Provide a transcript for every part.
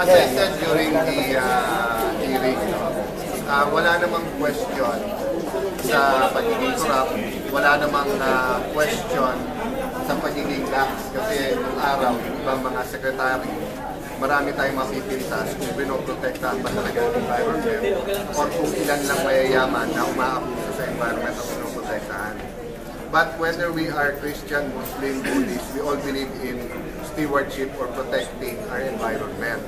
As I said during the hearing, wala namang question sa pagiging corrupt, wala namang question sa pagiging lax. Kasi nung araw, yung ibang mga sekretary, marami tayong mapipintas kung pinoprotektahan ba talaga ang environment or kung ilan lang mayayaman na umaabuso sa environment ang pinoprotektahan. But whether we are Christian, Muslim, Buddhist, we all believe in stewardship or protecting our environment.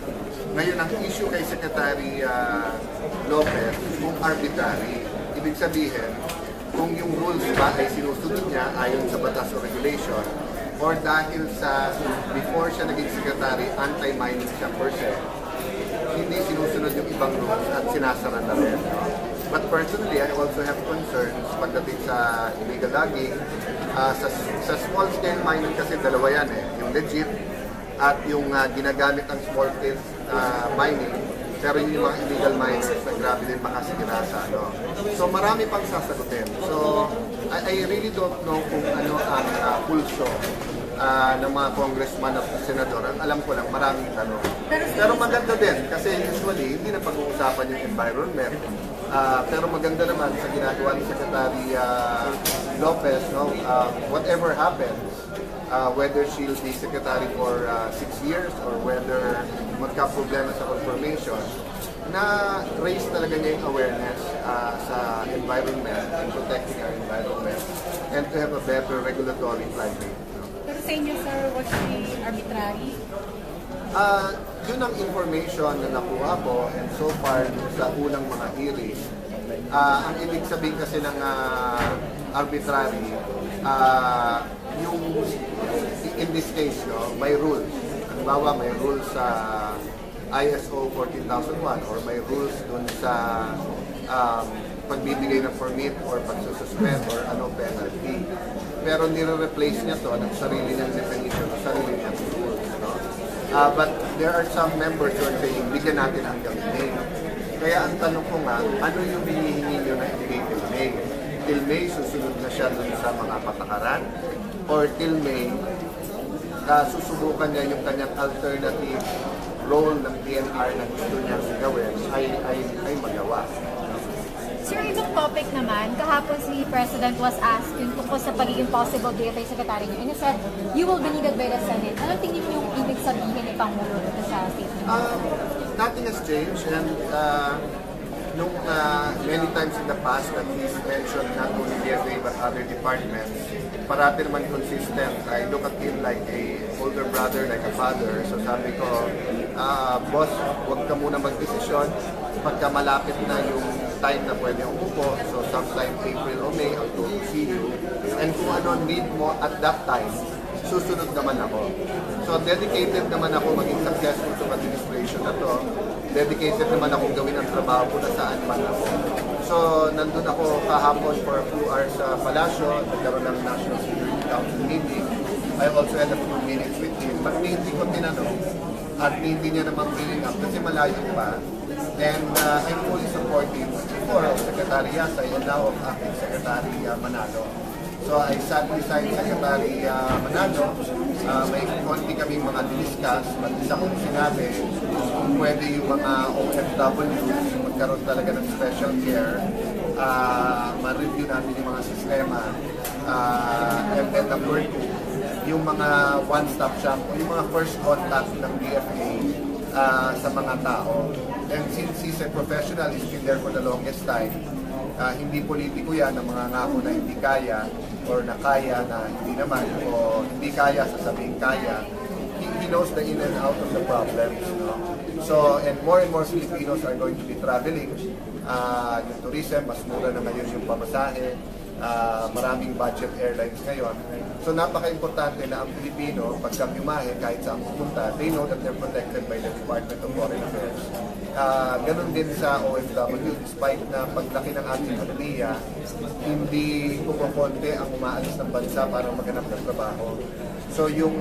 Ngayon, ang issue kay Secretary Lopez, kung arbitrary, ibig sabihin, kung yung rules ba ay sinusunod niya ayon sa batas o regulation, or dahil sa before siya naging secretary, anti-mining siya per se, hindi sinusunod yung ibang rules at sinasara na rin. But personally, I also have concerns pagdating sa illegal logging. Sa small-scale mining kasi dalawa yan yung legit at yung ginagamit ng small-scale mining. Pero yung mga illegal miners na grabe din makasigurasa. So marami pang sasagutin. So I really don't know kung ano ang pulso ng mga congressman at senador. Ang alam ko lang, maraming tanong. Pero maganda din kasi usually hindi na pag-uusapan yung environment. Pero maganda naman sa ginagawa ni Secretary Lopez, whatever happens, whether she'll be secretary for 6 years or whether magka-problema sa confirmation, na raise talaga niya yung awareness sa environment and protecting our environment and to have a better regulatory climate. Pero sa inyo, sir, was the arbitrary? Yun ang information na nakuha ko and so far sa unang mga hearing. Ang ibig sabihin kasi ng arbitrary, yung in this case, may rules. Halimbawa, may rules sa ISO 14001 or may rules dun sa pagbibigay ng permit or pagsususpend or ano penalty. Pero nire-replace niya to ng sarili niyang definition o sarili niyang rules. But there are some members who are saying, bigyan natin hanggang May. Kaya ang tanong ko nga, ano yung hinihingi nyo na ibigay till May? Till May, susunod na siya dun sa mga patakaran? Or till May, susubukan niya yung kanyang alternative role ng DNR na gusto niya gawin ay magawa? Sir, ibang topic naman, kahapon si President was asked yung tungkol sa pagiging possible DFA Secretary niyo. And he said, you will be needed by the Senate. Anong tingin niyo yung ibig sabihin ni Pangulo dito sa statement? Nothing has changed and many times in the past that he's mentioned not only DFA but other departments, parati naman consistent. I look at him like a older brother, like a father. So sabi ko, boss, huwag ka muna magdesisyon pagka malapit na yung time na pwede umupo. So sometime April or May, I'll go to see you. And kung ano need mo at that time, susunod naman ako. So dedicated naman ako maging successful sa administration na to. Dedicated naman ako gawin ang trabaho ko na saan man ako. So nandun ako kahapon for a few hours sa Palasyo, nagkaroon ng National Security Council meeting. I also had a few minutes with him. But hindi ko tinanong at hindi niya naman bringing up kasi malayo pa. And I'm fully supportive before of Secretary Yasay and now of acting Secretary Manalo. So I sat beside Secretary Manalo. May konti kaming mga discuss, but isa kong sinabi kung pwede yung mga OFWs magkaroon talaga ng special care, ma-review natin yung mga sistema, and then number 2, yung mga one-stop shop o yung mga first contact ng DFA sa mga tao. And since he's a professional, he's been there for the longest time, hindi politiko yan ng mga ngako na hindi kaya or na kaya na hindi naman o hindi kaya sasabihin kaya. He knows the in and out of the problems. So, and more Filipinos are going to be traveling. Yung tourism, mas mura na ngayon yung pamasahe. Maraming budget airlines ngayon. So napaka-importante na ang Pilipino, pagka bumahe, kahit saan pupunta, they know that they're protected by the Department of Foreign Affairs. Ganon din sa OFW, despite na paglaki ng ating ekonomiya, hindi kumakonte ang umaalis ng bansa para maghanap ng trabaho. So yung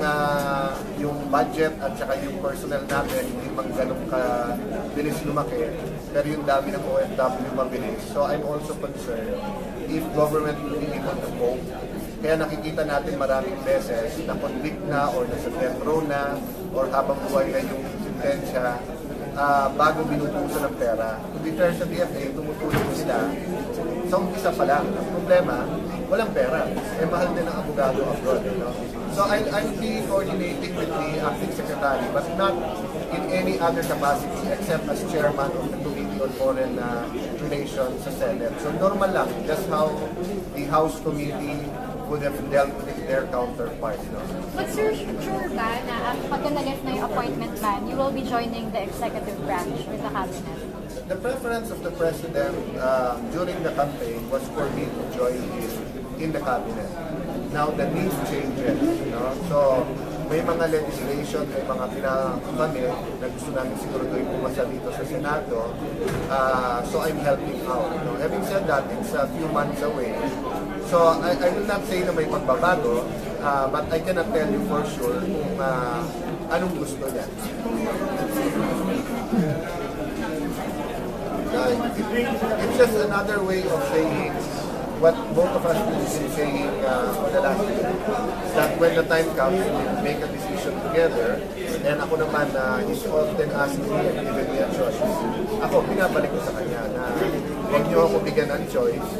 budget at saka yung personnel natin, hindi man ganun ka bilis lumaki, pero yung dami ng OFW mabilis. So I'm also concerned if government will be able to cope. Kaya nakikita natin maraming beses na convict na or nasa death row na or habang buhay na yung ebidensya bago binubuso ng pera. To be fair sa DFA, tumutulong sila sa umpisa pa lang. Ang problema, walang pera. Eh, mahal din ang abogado abroad. You know? So I'll be coordinating with the acting secretary, but not in any other capacity except as chairman of the Committee on Foreign Relations sa Senate. So normal lang, just how the House Committee would have dealt with their counterparts. You know? But sir, sure ba na pagka na-lift na yung appointment ban, you will be joining the executive branch with the cabinet? The preference of the President during the campaign was for me to join in the cabinet. Now the need changes. You know? So may mga legislation, may mga kami na gusto namin siguro doon pumasa dito sa Senado. So I'm helping out. You know? Having said that, it's a few months away. So I will not say na may pagbabago, but I cannot tell you for sure kung anong gusto niya. It's just another way of saying what both of us have been saying for the last year. That when the time comes, we'll make a decision together. And ako naman, he's often asking me and giving me a choice. Ako, pinabalik ko sa kanya na huwag niyo ako bigyan ng choice.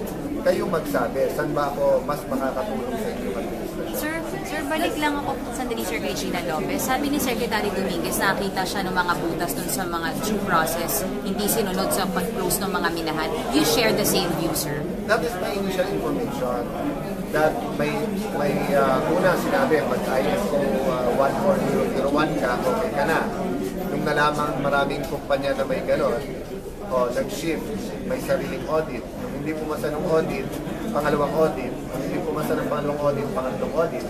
Kayo magsabi, saan ba ako mas makakatulong sa inyong administrasyon? Sir, balik lang ako sandali, Sir, kay Gina Lopez. Sabi ni Secretary Dominguez, nakita siya ng mga butas dun sa mga due process, hindi sinunod sa pag-close ng mga minahan. You share the same view, sir? That is my initial information. That may una sinabi, pag ISO 14001 ka, okay ka na. Nung nalaman maraming kumpanya na may ganon, nag-shift, may sariling audit. Nung hindi pumasa ng audit, pangalawang audit. Nung hindi pumasa ng pangalawang audit, pangatlong audit.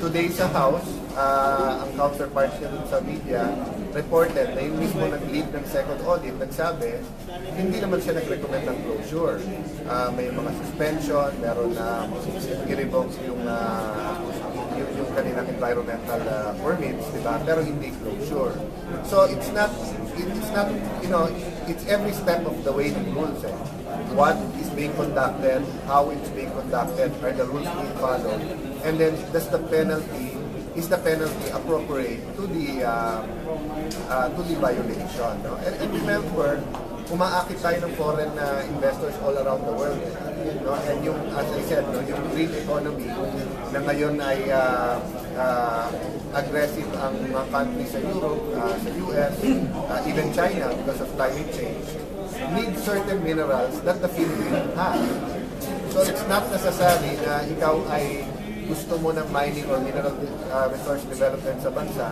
Today sa House, ang counterparts niya dun sa media reported na yung mismo nag-lead ng second audit, nagsabi, hindi naman siya nag-recommend ng closure. May mga suspension, meron na i-revoke yung kanilang environmental permits, di ba? Pero hindi closure. So it's not, it's every step of the way the rules. What is being conducted, how it's being conducted, are the rules being followed, and then is the penalty appropriate to the violation? No? And remember, umaakit tayo ng foreign investors all around the world. No? And yung, as I said, no, yung green economy na ngayon ay aggressive ang mga countries sa Europe, sa US, even China because of climate change, need certain minerals that the Philippines has. So it's not necessary na ikaw ay gusto mo ng mining or mineral resource development sa bansa,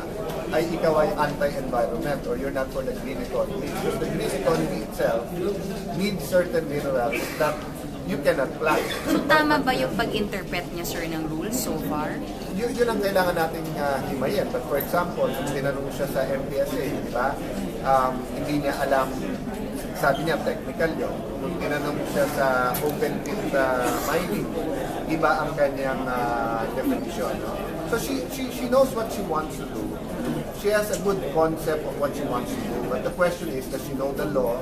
ay ikaw ay anti-environment or you're not for the green economy. Because the green economy itself needs certain minerals that you cannot plant. So tama ba yung pag-interpret niya, sir, ng rules so far? Yun ang kailangan nating himayin. But for example, kung tinanong siya sa MPSA, di ba? Hindi niya alam, sabi niya technical yun. Kung tinanong siya sa open pit mining, iba ang kanyang definition. No? So she knows what she wants to do. She has a good concept of what she wants to do. But the question is, does she know the law?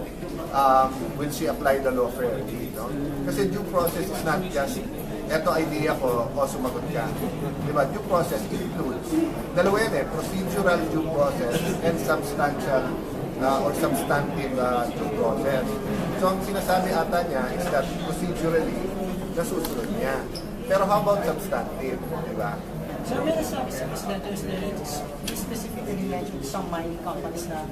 Will she apply the law fairly? No? Kasi due process is not just, eto idea ko, o sumagot ka. Diba? Due process includes, dalawa yan procedural due process and substantial or substantive due process. So ang sinasabi ata niya is that procedurally, nasusunod niya. Pero how about substantive? Diba? So, may nasabi sa Ms. Letters na specifically mentioned some mining companies na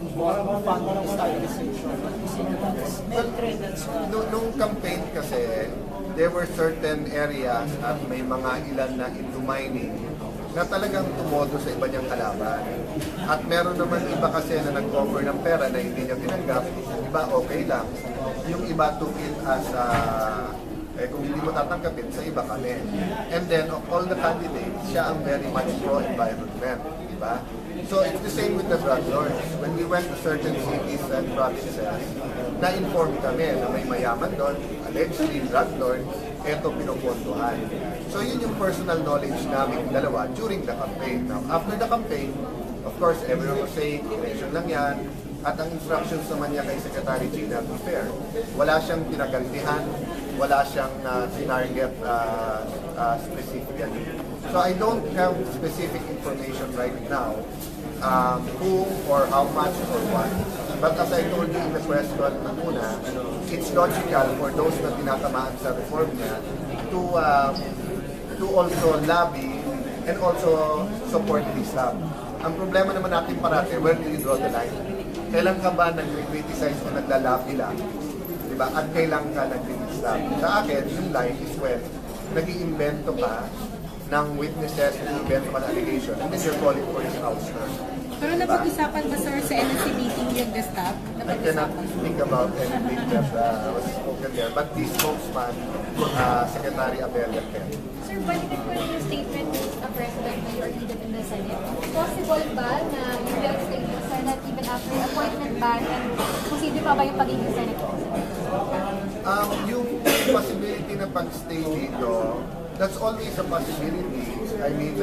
involved in funding this organization. What you say about this? May credits na... Nung campaign kasi, there were certain areas at may mga ilan na into mining na talagang tumodo sa iba niyang kalaban. At meron naman iba kasi na nag-cover ng pera na hindi niya tinanggap, iba okay lang. Yung iba took it as kung hindi mo tatanggapin, sa iba kami. And then, of all the candidates, siya ang very much pro-environment. Diba? So, it's the same with the drug lords. When we went to certain cities and provinces, na-inform kami na may mayaman doon, allegedly drug lord, eto pinupondohan. So, yun yung personal knowledge namin dalawa during the campaign. Now, after the campaign, of course, everyone was saying, election lang yan, at ang instructions naman niya kay Secretary Gina, to be fair, wala siyang pinagantihan, wala siyang sinarget specifically. So I don't have specific information right now who or how much or what. But as I told you in the question una, it's logical for those na tinatamaan sa reform niya to also lobby and also support Islam. Ang problema naman natin parati, where do you draw the line? Kailan ka ba nag-criticize o naglalaki lang? Diba? At kailan ka nag-Islam? Sa akin, yung line is when nag-iimbento ka ng witnesses, nag-iimbento ka ng allegation, and then you're calling for his ouster. Pero napag-usapan ba, sir, sa NSC meeting yung the staff? I cannot think about anything that was spoken there, but the spokesman, Secretary Abella can. Sir, balikan ko yung statement ng President na you are needed in the Senate. Possible ba na you will stay in the Senate even after appointment ban and posible pa ba yung pagiging Senate President? Yung possibility na pag-stay dito, that's always a possibility. I mean,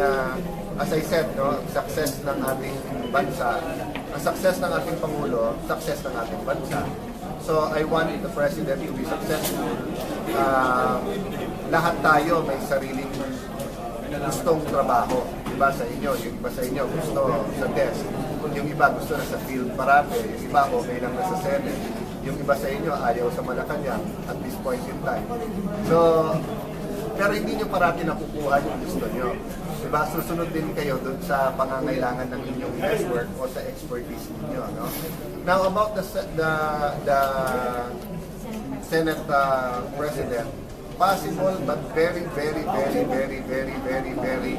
as I said, no, success ng ating bansa, ang success ng ating Pangulo, success ng ating bansa. So I want the President to be successful. Lahat tayo may sariling gustong trabaho. Iba sa inyo, yung iba sa inyo gusto sa desk. Yung iba gusto na sa field parate, yung iba okay lang na sa Senate. Yung iba sa inyo ayaw sa Malacanang at this point in time. So, pero hindi nyo parati nakukuha yung gusto nyo. Diba? Susunod din kayo dun sa pangangailangan ng inyong network o sa expertise ninyo. No? Now, about the Senate President, possible but very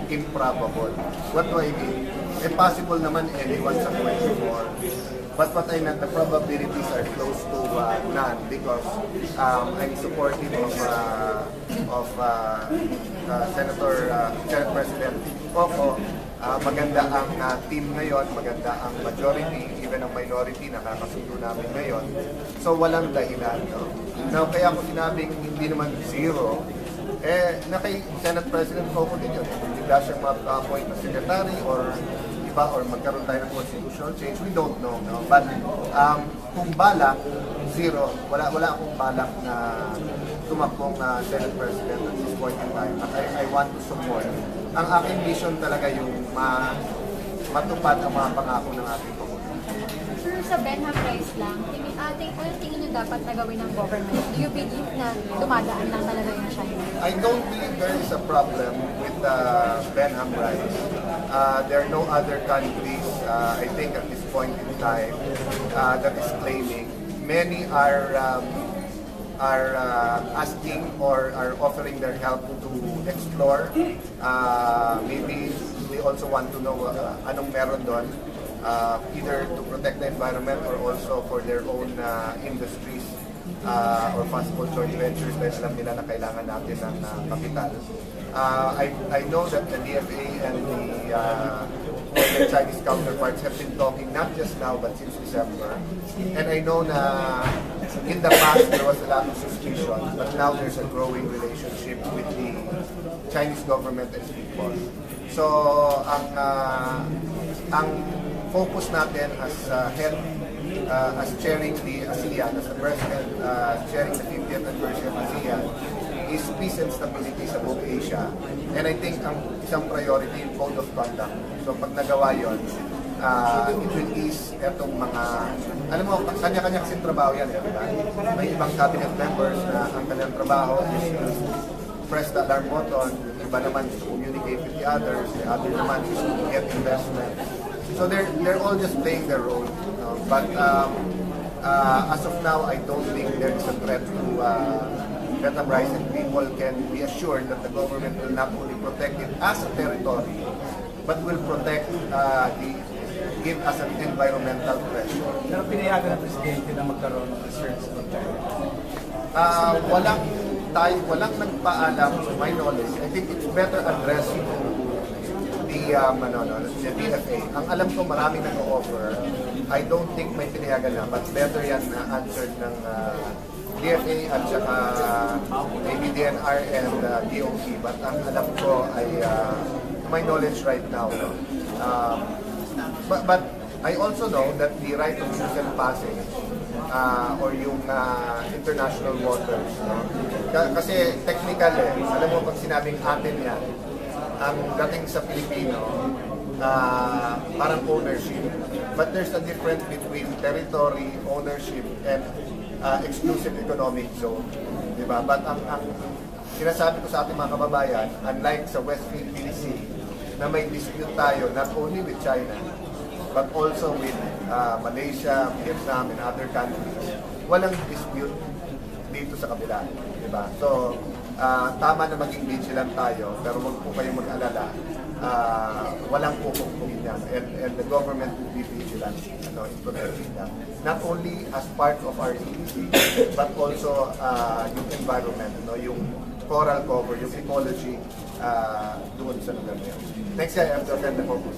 improbable. What do I mean? Possible naman anyone sa 24. But what I meant, the probabilities are close to none because I'm supportive of Senate President Coco. Maganda ang team ngayon, maganda ang majority, even ang minority nakakasundo namin ngayon. So walang dahilan. No? Now, kaya ako sinabing hindi naman zero, na kay Senate President Coco din yun. Hindi siya ma-appoint na secretary or or magkaroon tayo ng constitutional change, we don't know. No? But kung balak, zero. Wala akong balak na tumakbong Senate President at this point in time. At I want to support. Ang aking vision talaga yung matupad ang mga pangako ng ating Pangulo. Sir, sa Benham Rice lang, anong tingin niyo dapat na gawin ng government? Do you believe na dumadaan lang talaga yung China? I don't believe there is a problem with Benham rice. There are no other countries, I think at this point in time, that is claiming. Many are asking or are offering their help to explore. Maybe we also want to know anong meron doon. Either to protect the environment or also for their own industries or possible joint ventures dahil alam nila na kailangan natin ng kapital. I know that the DFA and the Chinese counterparts have been talking not just now but since December. And I know na in the past there was a lot of suspicion, but now there's a growing relationship with the Chinese government and people. So ang focus natin as head, as chairing the ASEAN, as the president, chairing the 50th anniversary of ASEAN, is peace and stability sa buong Asia. And I think ang isang priority yung code of conduct. So pag nagawa yun, it will ease etong mga, alam mo, kanya-kanya kasing trabaho yan. Diba? May ibang cabinet members na ang kanyang trabaho is press the alarm button, iba naman is to communicate with the others, the other naman is to get investment. So they're all just playing their role. But as of now, I don't think there is a threat to Vietnam rice, and people can be assured that the government will not only protect it as a territory, but will protect it as an environmental pressure. Pero pinayagan ng Presidente na magkaroon ng research on China. Walang nagpaalam to my knowledge. I think it's better addressed to the DFA. Ang alam ko maraming nag-o-offer. I don't think may pinayagan na, but better yan na answered ng DFA at saka maybe DNR and DOT. But ang alam ko ay, to my knowledge right now, but I also know that the right of use and passage or yung international waters. No? Kasi technical alam mo pag sinabing atin yan, ang dating sa Pilipino, parang ownership. But there's a difference between territory, ownership, and exclusive economic zone. Diba? But ang sinasabi ko sa ating mga kababayan, unlike sa West Philippine Sea, na may dispute tayo not only with China, but also with Malaysia, Vietnam, and other countries, walang dispute dito sa kabila. Diba? So, tama na maging vigilant tayo, pero huwag po kayong mag-alala. Walang pupukpugin yan. And the government will be vigilant in protecting them. Not only as part of our EEC, but also yung environment, yung coral cover, yung ecology doon sa lugar niya. Next, I have to attend the focus.